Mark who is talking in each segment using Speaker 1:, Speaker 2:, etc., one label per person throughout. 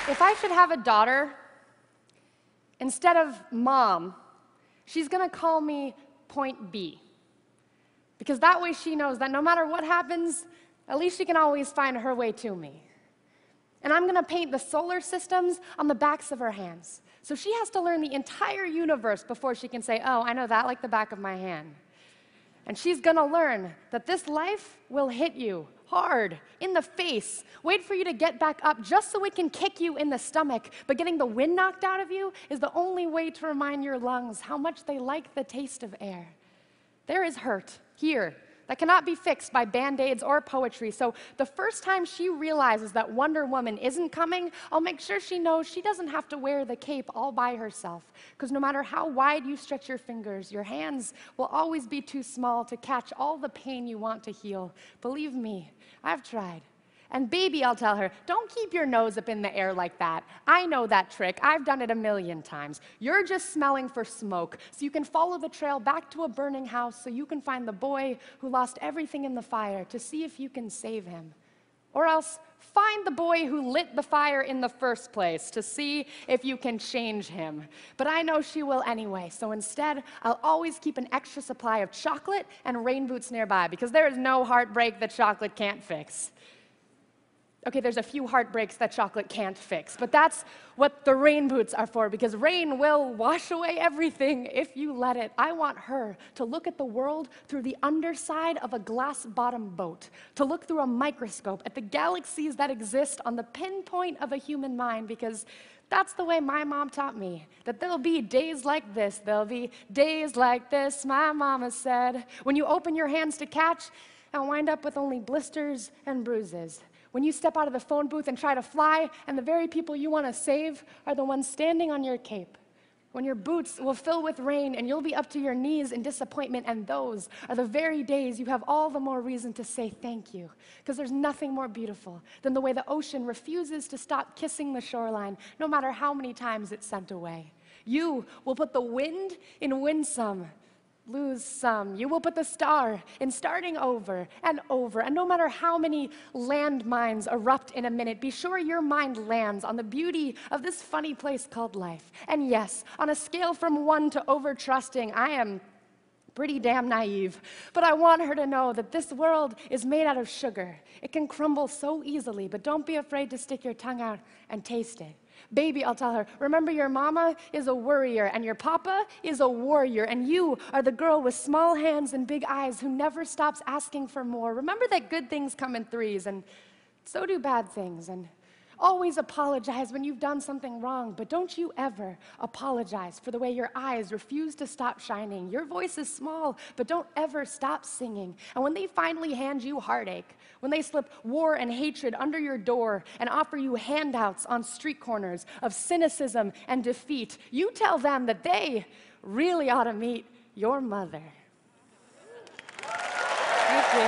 Speaker 1: If I should have a daughter, instead of mom, she's gonna call me Point B. Because that way she knows that no matter what happens, at least she can always find her way to me. And I'm gonna paint the solar systems on the backs of her hands. So she has to learn the entire universe before she can say, oh, I know that like the back of my hand. And she's gonna learn that this life will hit you hard, in the face, wait for you to get back up just so it can kick you in the stomach. But getting the wind knocked out of you is the only way to remind your lungs how much they like the taste of air. There is hurt here that cannot be fixed by Band-Aids or poetry. So the first time she realizes that Wonder Woman isn't coming, I'll make sure she knows she doesn't have to wear the cape all by herself. Because no matter how wide you stretch your fingers, your hands will always be too small to catch all the pain you want to heal. Believe me, I've tried. And baby, I'll tell her, don't keep your nose up in the air like that. I know that trick. I've done it a million times. You're just smelling for smoke, so you can follow the trail back to a burning house so you can find the boy who lost everything in the fire to see if you can save him. Or else, find the boy who lit the fire in the first place to see if you can change him. But I know she will anyway, so instead, I'll always keep an extra supply of chocolate and rain boots nearby, because there is no heartbreak that chocolate can't fix. Okay, there's a few heartbreaks that chocolate can't fix, but that's what the rain boots are for, because rain will wash away everything if you let it. I want her to look at the world through the underside of a glass-bottom boat, to look through a microscope at the galaxies that exist on the pinpoint of a human mind, because that's the way my mom taught me, that there'll be days like this, there'll be days like this, my mama said, when you open your hands to catch and wind up with only blisters and bruises. When you step out of the phone booth and try to fly, and the very people you want to save are the ones standing on your cape. When your boots will fill with rain and you'll be up to your knees in disappointment, and those are the very days you have all the more reason to say thank you. Because there's nothing more beautiful than the way the ocean refuses to stop kissing the shoreline, no matter how many times it's sent away. You will put the wind in winsome, lose some. You will put the star in starting over, and no matter how many landmines erupt in a minute, be sure your mind lands on the beauty of this funny place called life. And yes, on a scale from 1 to over-trusting, I am pretty damn naive, but I want her to know that this world is made out of sugar. It can crumble so easily, but don't be afraid to stick your tongue out and taste it. Baby, I'll tell her, remember your mama is a worrier, and your papa is a warrior, and you are the girl with small hands and big eyes who never stops asking for more. Remember that good things come in threes, and so do bad things, and always apologize when you've done something wrong, but don't you ever apologize for the way your eyes refuse to stop shining. Your voice is small, but don't ever stop singing. And when they finally hand you heartache, when they slip war and hatred under your door and offer you handouts on street corners of cynicism and defeat, you tell them that they really ought to meet your mother. Thank you.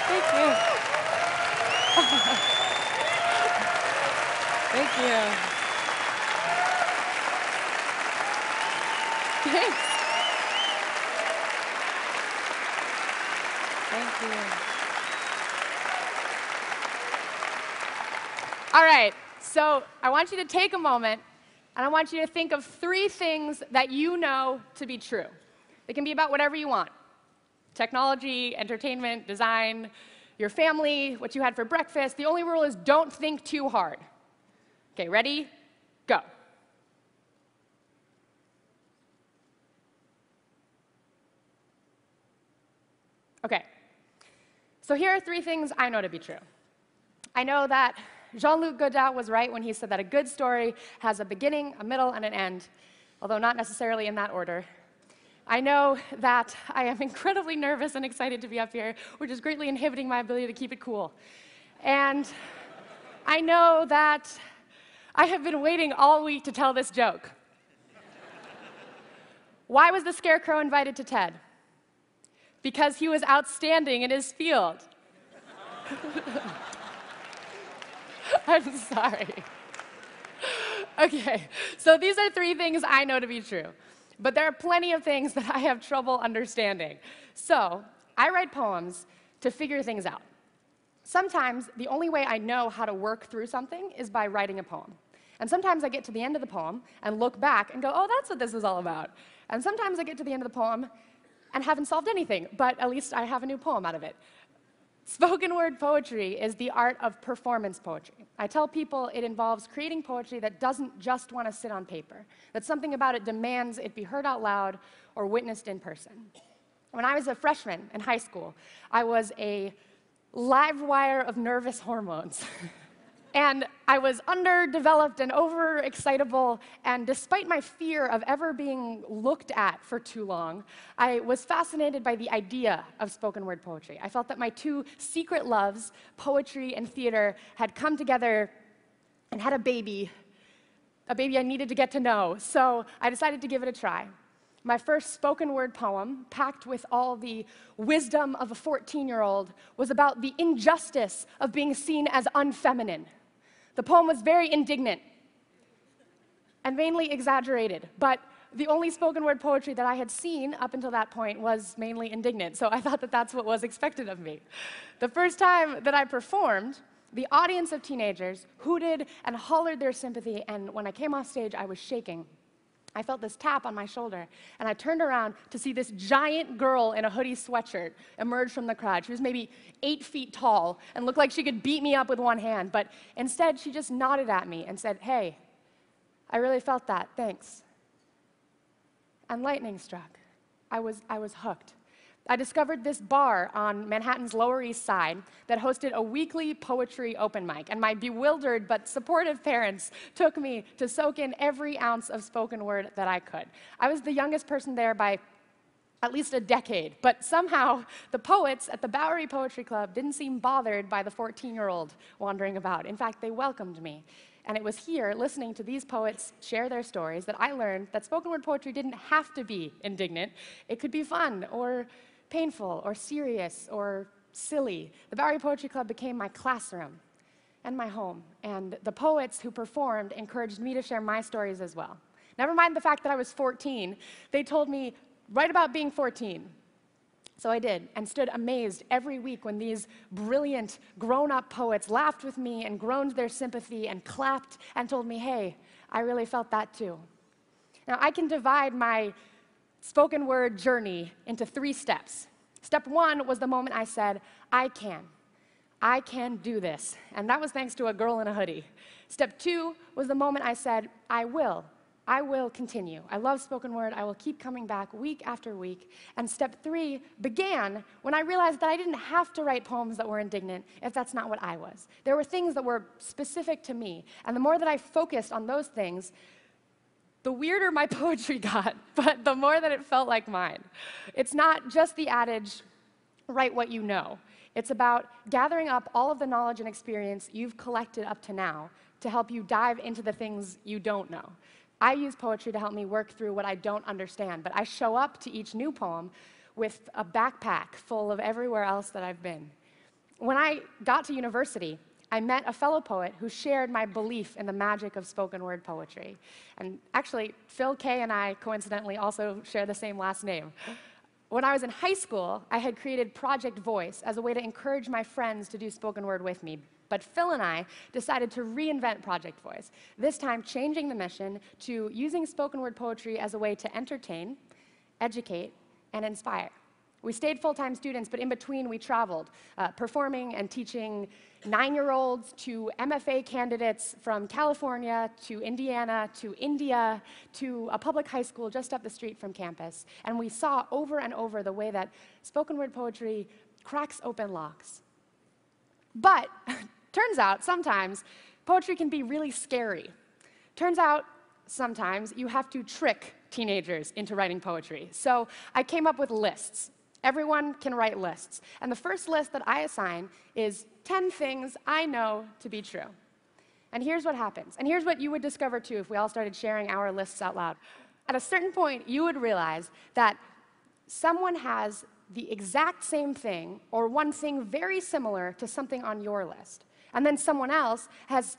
Speaker 1: Thank you. Thank you. Thanks. Thank you. All right, so I want you to take a moment, and I want you to think of 3 things that you know to be true. They can be about whatever you want: technology, entertainment, design, your family, what you had for breakfast. The only rule is don't think too hard. Okay, ready? Go. Okay, so here are 3 things I know to be true. I know that Jean-Luc Godard was right when he said that a good story has a beginning, a middle, and an end, although not necessarily in that order. I know that I am incredibly nervous and excited to be up here, which is greatly inhibiting my ability to keep it cool. And I know that I have been waiting all week to tell this joke. Why was the Scarecrow invited to TED? Because he was outstanding in his field. I'm sorry. Okay, so these are 3 things I know to be true. But there are plenty of things that I have trouble understanding. So I write poems to figure things out. Sometimes the only way I know how to work through something is by writing a poem. And sometimes I get to the end of the poem and look back and go, oh, that's what this is all about. And sometimes I get to the end of the poem and haven't solved anything, but at least I have a new poem out of it. Spoken word poetry is the art of performance poetry. I tell people it involves creating poetry that doesn't just want to sit on paper, that something about it demands it be heard out loud or witnessed in person. When I was a freshman in high school, I was a live wire of nervous hormones. And I was underdeveloped and overexcitable, and despite my fear of ever being looked at for too long, I was fascinated by the idea of spoken word poetry. I felt that my 2 secret loves, poetry and theater, had come together and had a baby I needed to get to know. So I decided to give it a try. My first spoken word poem, packed with all the wisdom of a 14-year-old, was about the injustice of being seen as unfeminine. The poem was very indignant and mainly exaggerated, but the only spoken word poetry that I had seen up until that point was mainly indignant, so I thought that that's what was expected of me. The first time that I performed, the audience of teenagers hooted and hollered their sympathy, and when I came off stage, I was shaking. I felt this tap on my shoulder, and I turned around to see this giant girl in a hoodie sweatshirt emerge from the crowd. She was maybe 8 feet tall and looked like she could beat me up with one hand, but instead she just nodded at me and said, "Hey, I really felt that, thanks." And lightning struck. I was hooked. I discovered this bar on Manhattan's Lower East Side that hosted a weekly poetry open mic, and my bewildered but supportive parents took me to soak in every ounce of spoken word that I could. I was the youngest person there by at least a decade, but somehow the poets at the Bowery Poetry Club didn't seem bothered by the 14-year-old wandering about. In fact, they welcomed me. And it was here, listening to these poets share their stories, that I learned that spoken word poetry didn't have to be indignant. It could be fun or painful or serious or silly. The Bowery Poetry Club became my classroom and my home, and the poets who performed encouraged me to share my stories as well. Never mind the fact that I was 14, they told me, write about being 14. So I did, and stood amazed every week when these brilliant, grown-up poets laughed with me and groaned their sympathy and clapped and told me, hey, I really felt that too. Now, I can divide my spoken word journey into 3 steps. Step 1 was the moment I said, I can do this. And that was thanks to a girl in a hoodie. Step 2 was the moment I said, I will continue. I love spoken word. I will keep coming back week after week. And step 3 began when I realized that I didn't have to write poems that were indignant if that's not what I was. There were things that were specific to me. And the more that I focused on those things, the weirder my poetry got, but the more that it felt like mine. It's not just the adage, write what you know. It's about gathering up all of the knowledge and experience you've collected up to now to help you dive into the things you don't know. I use poetry to help me work through what I don't understand, but I show up to each new poem with a backpack full of everywhere else that I've been. When I got to university, I met a fellow poet who shared my belief in the magic of spoken word poetry. And actually, Phil Kay and I, coincidentally, also share the same last name. When I was in high school, I had created Project Voice as a way to encourage my friends to do spoken word with me. But Phil and I decided to reinvent Project Voice, this time changing the mission to using spoken word poetry as a way to entertain, educate, and inspire. We stayed full-time students, but in between we traveled, performing and teaching 9-year-olds to MFA candidates from California to Indiana to India to a public high school just up the street from campus. And we saw over and over the way that spoken word poetry cracks open locks. But turns out sometimes poetry can be really scary. Turns out sometimes you have to trick teenagers into writing poetry. So I came up with lists. Everyone can write lists. And the first list that I assign is 10 things I know to be true. And here's what happens. And here's what you would discover, too, if we all started sharing our lists out loud. At a certain point, you would realize that someone has the exact same thing or one thing very similar to something on your list. And then someone else has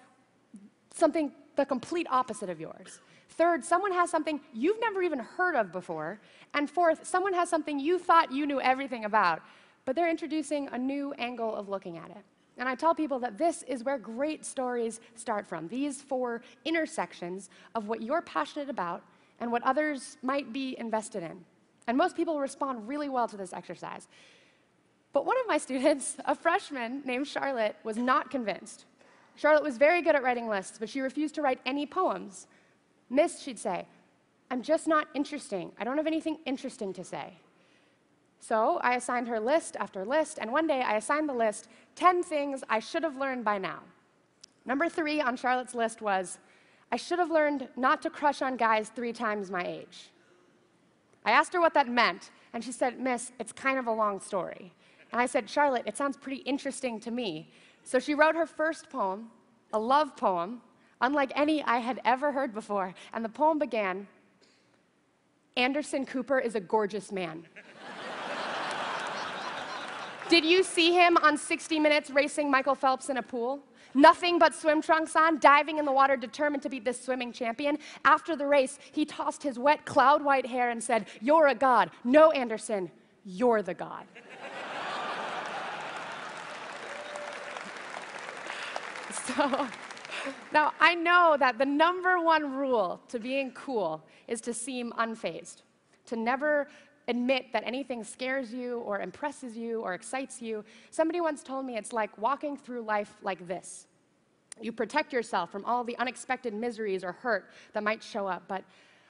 Speaker 1: something the complete opposite of yours. Third, someone has something you've never even heard of before. And fourth, someone has something you thought you knew everything about, but they're introducing a new angle of looking at it. And I tell people that this is where great stories start from, these four intersections of what you're passionate about and what others might be invested in. And most people respond really well to this exercise. But one of my students, a freshman named Charlotte, was not convinced. Charlotte was very good at writing lists, but she refused to write any poems. Miss, she'd say, I'm just not interesting. I don't have anything interesting to say. So I assigned her list after list, and one day I assigned the list 10 things I should have learned by now. Number 3 on Charlotte's list was, I should have learned not to crush on guys 3 times my age. I asked her what that meant, and she said, Miss, it's kind of a long story. And I said, Charlotte, it sounds pretty interesting to me. So she wrote her first poem, a love poem, unlike any I had ever heard before, and the poem began, Anderson Cooper is a gorgeous man. Did you see him on 60 Minutes racing Michael Phelps in a pool? Nothing but swim trunks on, diving in the water, determined to beat this swimming champion. After the race, he tossed his wet, cloud-white hair and said, you're a god. No, Anderson, you're the god. So, now I know that the #1 rule to being cool is to seem unfazed, to never admit that anything scares you or impresses you or excites you. Somebody once told me it's like walking through life like this. You protect yourself from all the unexpected miseries or hurt that might show up, but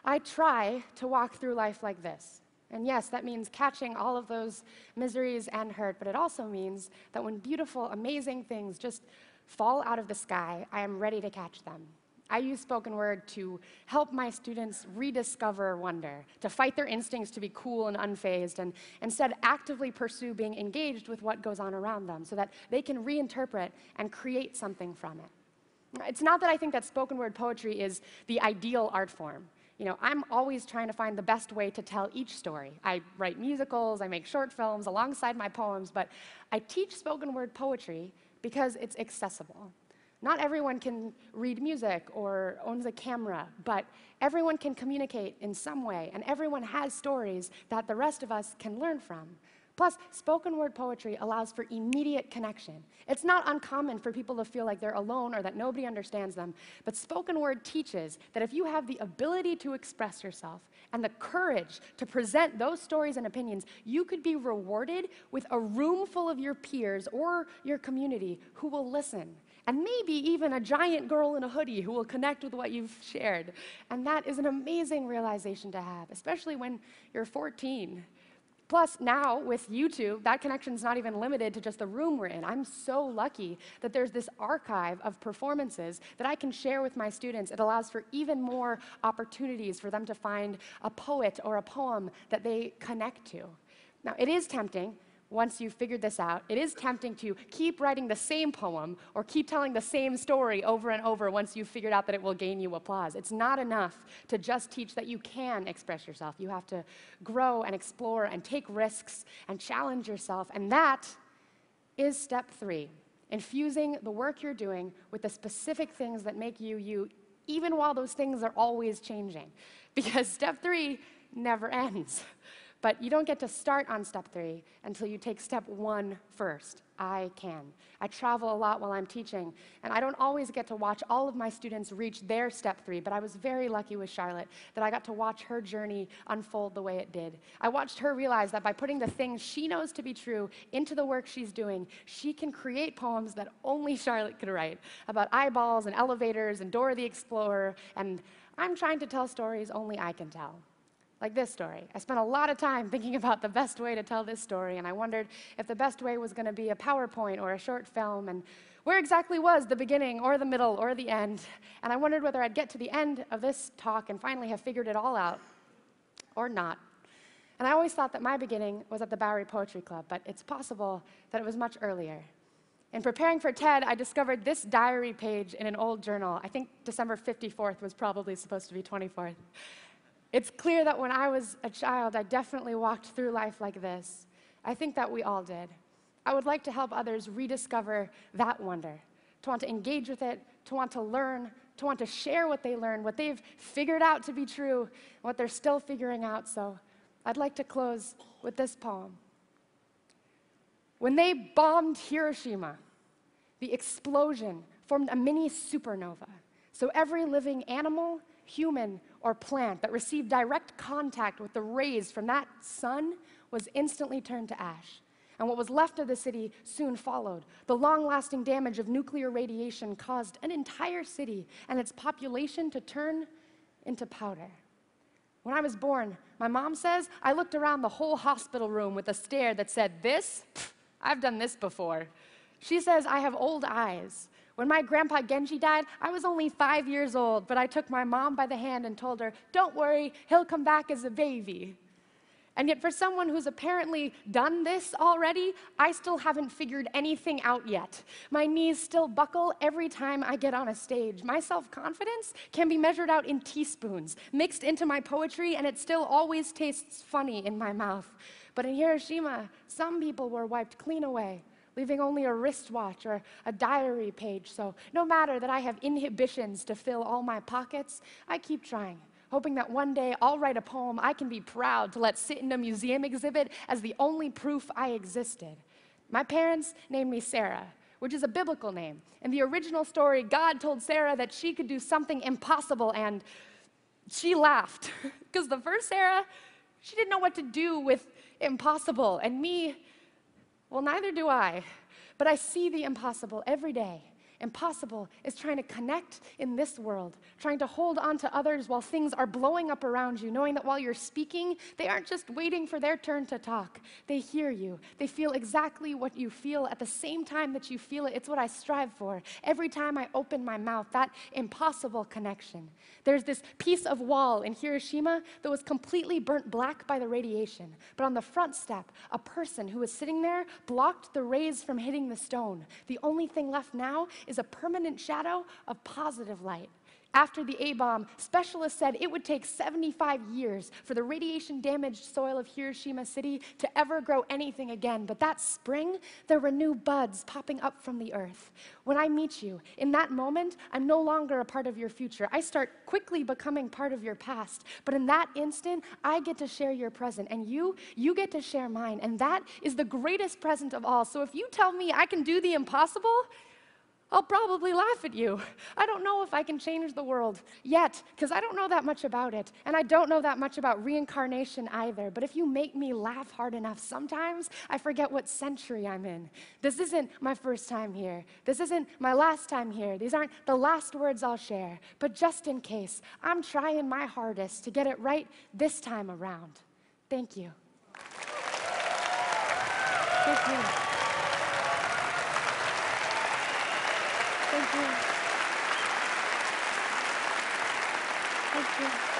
Speaker 1: I try to walk through life like this. And yes, that means catching all of those miseries and hurt, but it also means that when beautiful, amazing things just fall out of the sky, I am ready to catch them. I use spoken word to help my students rediscover wonder, to fight their instincts to be cool and unfazed, and instead actively pursue being engaged with what goes on around them so that they can reinterpret and create something from it. It's not that I think that spoken word poetry is the ideal art form. You know, I'm always trying to find the best way to tell each story. I write musicals, I make short films alongside my poems, but I teach spoken word poetry because it's accessible. Not everyone can read music or owns a camera, but everyone can communicate in some way, and everyone has stories that the rest of us can learn from. Plus, spoken word poetry allows for immediate connection. It's not uncommon for people to feel like they're alone or that nobody understands them, but spoken word teaches that if you have the ability to express yourself and the courage to present those stories and opinions, you could be rewarded with a room full of your peers or your community who will listen. And maybe even a giant girl in a hoodie who will connect with what you've shared. And that is an amazing realization to have, especially when you're 14. Plus, now with YouTube, that connection's not even limited to just the room we're in. I'm so lucky that there's this archive of performances that I can share with my students. It allows for even more opportunities for them to find a poet or a poem that they connect to. Now, it is tempting. Once you've figured this out, it is tempting to keep writing the same poem or keep telling the same story over and over once you've figured out that it will gain you applause. It's not enough to just teach that you can express yourself. You have to grow and explore and take risks and challenge yourself, and that is step 3, infusing the work you're doing with the specific things that make you you, even while those things are always changing. Because step 3 never ends. But you don't get to start on step 3 until you take step 1 first. I can. I travel a lot while I'm teaching, and I don't always get to watch all of my students reach their step 3, but I was very lucky with Charlotte that I got to watch her journey unfold the way it did. I watched her realize that by putting the things she knows to be true into the work she's doing, she can create poems that only Charlotte could write about eyeballs and elevators and Dora the Explorer, and I'm trying to tell stories only I can tell. Like this story. I spent a lot of time thinking about the best way to tell this story, and I wondered if the best way was going to be a PowerPoint or a short film, and where exactly was the beginning or the middle or the end. And I wondered whether I'd get to the end of this talk and finally have figured it all out, or not. And I always thought that my beginning was at the Bowery Poetry Club, but it's possible that it was much earlier. In preparing for TED, I discovered this diary page in an old journal. I think December 54th was probably supposed to be 24th. It's clear that when I was a child, I definitely walked through life like this. I think that we all did. I would like to help others rediscover that wonder, to want to engage with it, to want to learn, to want to share what they learned, what they've figured out to be true, and what they're still figuring out. So I'd like to close with this poem. When they bombed Hiroshima, the explosion formed a mini supernova. So every living animal, human, or plant that received direct contact with the rays from that sun was instantly turned to ash. And what was left of the city soon followed. The long-lasting damage of nuclear radiation caused an entire city and its population to turn into powder. When I was born, my mom says, I looked around the whole hospital room with a stare that said, this? Pfft, I've done this before. She says I have old eyes. When my grandpa Genji died, I was only 5 years old, but I took my mom by the hand and told her, don't worry, he'll come back as a baby. And yet for someone who's apparently done this already, I still haven't figured anything out yet. My knees still buckle every time I get on a stage. My self-confidence can be measured out in teaspoons, mixed into my poetry, and it still always tastes funny in my mouth. But in Hiroshima, some people were wiped clean away, leaving only a wristwatch or a diary page. So no matter that I have inhibitions to fill all my pockets, I keep trying, hoping that one day I'll write a poem I can be proud to let sit in a museum exhibit as the only proof I existed. My parents named me Sarah, which is a biblical name. In the original story, God told Sarah that she could do something impossible, and she laughed. Because the first Sarah, she didn't know what to do with impossible, and me, well, neither do I. But I see the impossible every day. Impossible is trying to connect in this world, trying to hold on to others while things are blowing up around you, knowing that while you're speaking, they aren't just waiting for their turn to talk. They hear you. They feel exactly what you feel at the same time that you feel it. It's what I strive for. Every time I open my mouth, that impossible connection. There's this piece of wall in Hiroshima that was completely burnt black by the radiation. But on the front step, a person who was sitting there blocked the rays from hitting the stone. The only thing left now is a permanent shadow of positive light. After the A-bomb, specialists said it would take 75 years for the radiation-damaged soil of Hiroshima City to ever grow anything again. But that spring, there were new buds popping up from the earth. When I meet you, in that moment, I'm no longer a part of your future. I start quickly becoming part of your past. But in that instant, I get to share your present, and you get to share mine. And that is the greatest present of all. So if you tell me I can do the impossible, I'll probably laugh at you. I don't know if I can change the world yet, because I don't know that much about it, and I don't know that much about reincarnation either. But if you make me laugh hard enough, sometimes I forget what century I'm in. This isn't my first time here. This isn't my last time here. These aren't the last words I'll share. But just in case, I'm trying my hardest to get it right this time around. Thank you. Thank you. Thank you. Thank you.